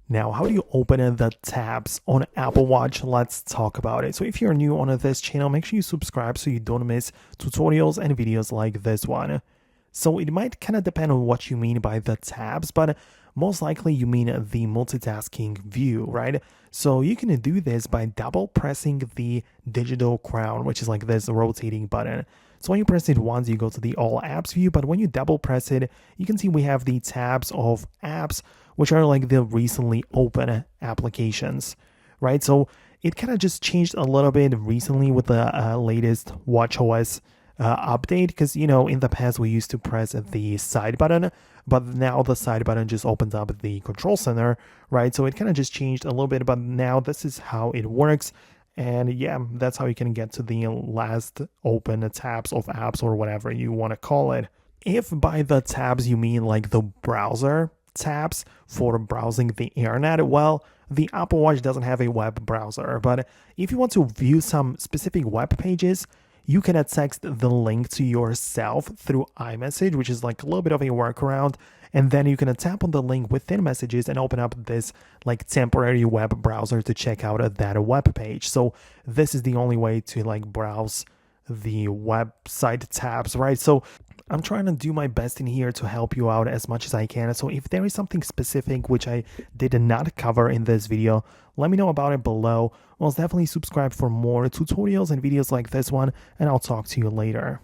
Now, how do you open the tabs on Apple Watch? Let's talk about it. So if you're new on this channel, make sure you subscribe so you don't miss tutorials and videos like this one. So it might kind of depend on what you mean by the tabs, but most likely you mean the multitasking view, right? So you can do this by double pressing the digital crown, which is like this rotating button. So when you press it once, you go to the all apps view, but when you double press it, you can see we have the tabs of apps, which are like the recently open applications, right? So it kind of just changed a little bit recently with the latest WatchOS update, because in the past we used to press the side button, but now the side button just opens up the control center, right? So it kind of just changed a little bit, but now this is how it works. And yeah, that's how you can get to the last open tabs of apps or whatever you want to call it. If by the tabs you mean like the browser tabs for browsing the internet, well, the Apple Watch doesn't have a web browser, but if you want to view some specific web pages, you can text the link to yourself through iMessage, which is like a little bit of a workaround. And then you can tap on the link within messages and open up this like temporary web browser to check out that web page. So this is the only way to like browse the website tabs, right? So I'm trying to do my best in here to help you out as much as I can. So if there is something specific which I did not cover in this video, let me know about it below. Well, definitely subscribe for more tutorials and videos like this one, and I'll talk to you later.